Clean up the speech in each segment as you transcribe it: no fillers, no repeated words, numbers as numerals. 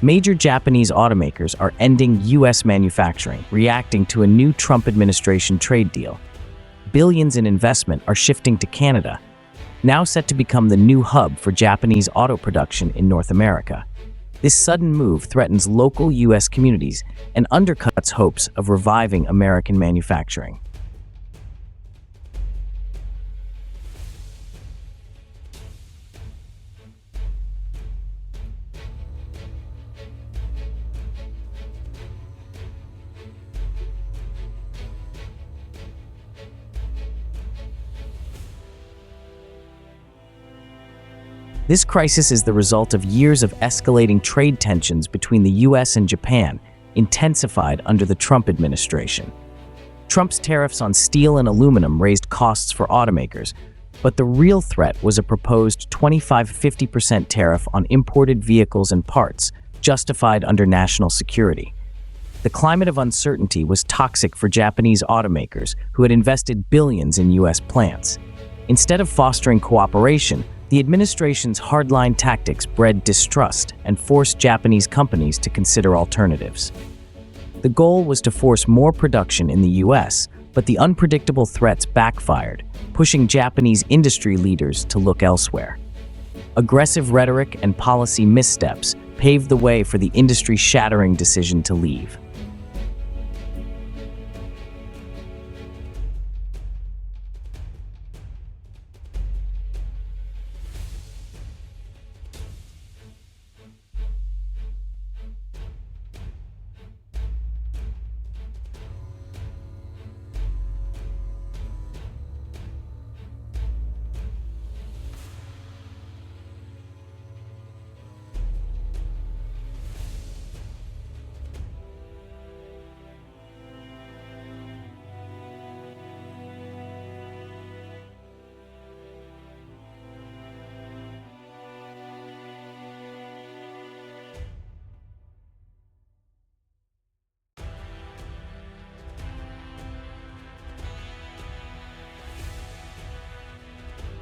Major Japanese automakers are ending U.S. manufacturing, reacting to a new Trump administration trade deal. Billions in investment are shifting to Canada, now set to become the new hub for Japanese auto production in North America. This sudden move threatens local U.S. communities and undercuts hopes of reviving American manufacturing. This crisis is the result of years of escalating trade tensions between the U.S. and Japan, intensified under the Trump administration. Trump's tariffs on steel and aluminum raised costs for automakers, but the real threat was a proposed 25–50% tariff on imported vehicles and parts, justified under national security. The climate of uncertainty was toxic for Japanese automakers who had invested billions in U.S. plants. Instead of fostering cooperation, the administration's hardline tactics bred distrust and forced Japanese companies to consider alternatives. The goal was to force more production in the U.S., but the unpredictable threats backfired, pushing Japanese industry leaders to look elsewhere. Aggressive rhetoric and policy missteps paved the way for the industry-shattering decision to leave.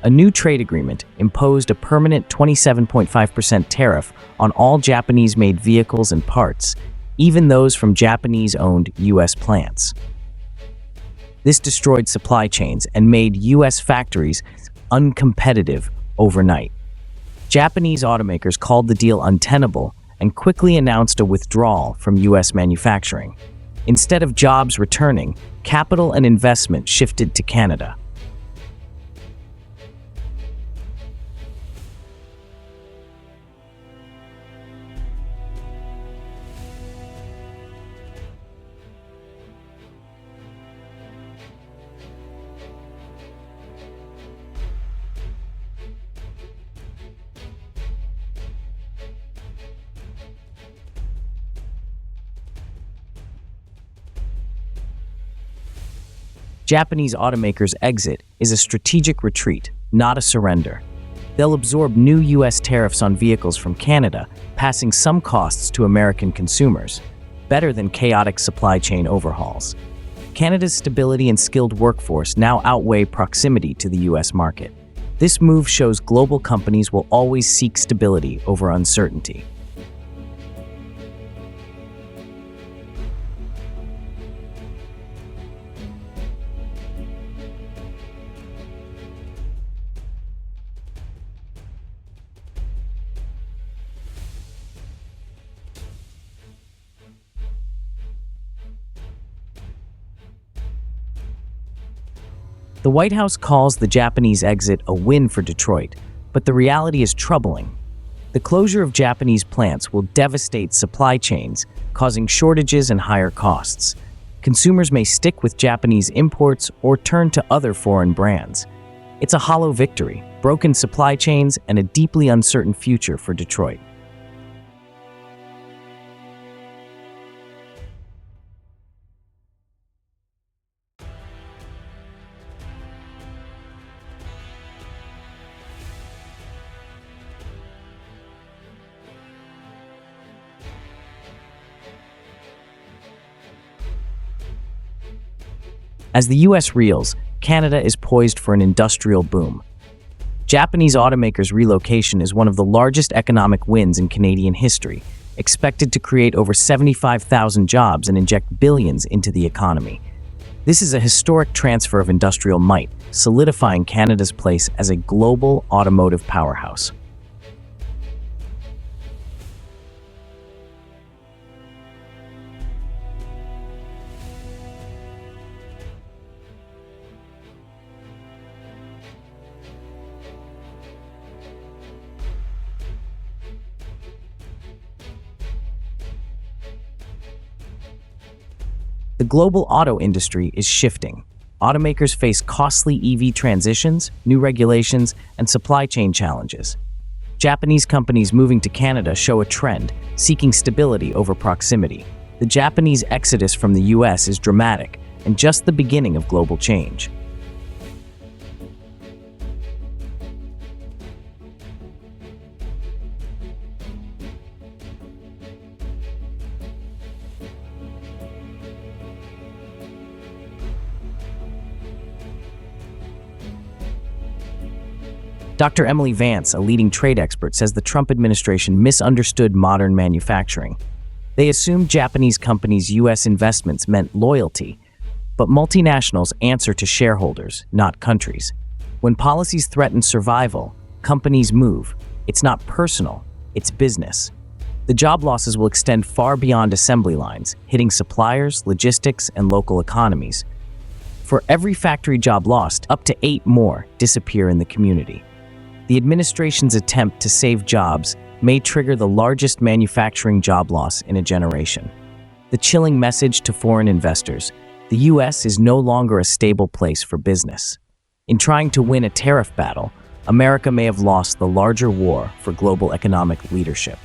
A new trade agreement imposed a permanent 27.5% tariff on all Japanese-made vehicles and parts, even those from Japanese-owned U.S. plants. This destroyed supply chains and made U.S. factories uncompetitive overnight. Japanese automakers called the deal untenable and quickly announced a withdrawal from U.S. manufacturing. Instead of jobs returning, capital and investment shifted to Canada. Japanese automakers' exit is a strategic retreat, not a surrender. They'll absorb new U.S. tariffs on vehicles from Canada, passing some costs to American consumers, better than chaotic supply chain overhauls. Canada's stability and skilled workforce now outweigh proximity to the U.S. market. This move shows global companies will always seek stability over uncertainty. The White House calls the Japanese exit a win for Detroit, but the reality is troubling. The closure of Japanese plants will devastate supply chains, causing shortages and higher costs. Consumers may stick with Japanese imports or turn to other foreign brands. It's a hollow victory, broken supply chains, and a deeply uncertain future for Detroit. As the U.S. reels, Canada is poised for an industrial boom. Japanese automakers' relocation is one of the largest economic wins in Canadian history, expected to create over 75,000 jobs and inject billions into the economy. This is a historic transfer of industrial might, solidifying Canada's place as a global automotive powerhouse. The global auto industry is shifting. Automakers face costly EV transitions, new regulations, and supply chain challenges. Japanese companies moving to Canada show a trend, seeking stability over proximity. The Japanese exodus from the US is dramatic and just the beginning of global change. Dr. Emily Vance, a leading trade expert, says the Trump administration misunderstood modern manufacturing. They assumed Japanese companies' U.S. investments meant loyalty, but multinationals answer to shareholders, not countries. When policies threaten survival, companies move. It's not personal, it's business. The job losses will extend far beyond assembly lines, hitting suppliers, logistics, and local economies. For every factory job lost, up to 8 more disappear in the community. The administration's attempt to save jobs may trigger the largest manufacturing job loss in a generation. The chilling message to foreign investors: the U.S. is no longer a stable place for business. In trying to win a tariff battle, America may have lost the larger war for global economic leadership.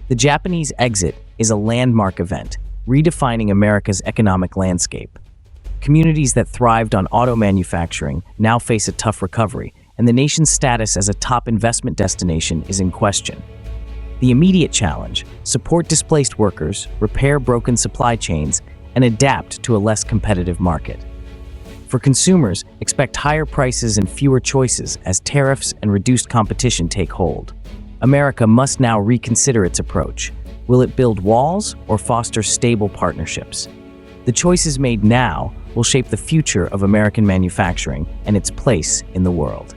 The Japanese exit is a landmark event, redefining America's economic landscape. Communities that thrived on auto manufacturing now face a tough recovery, and the nation's status as a top investment destination is in question. The immediate challenge: support displaced workers, repair broken supply chains, and adapt to a less competitive market. For consumers, expect higher prices and fewer choices as tariffs and reduced competition take hold. America must now reconsider its approach. Will it build walls or foster stable partnerships? The choices made now will shape the future of American manufacturing and its place in the world.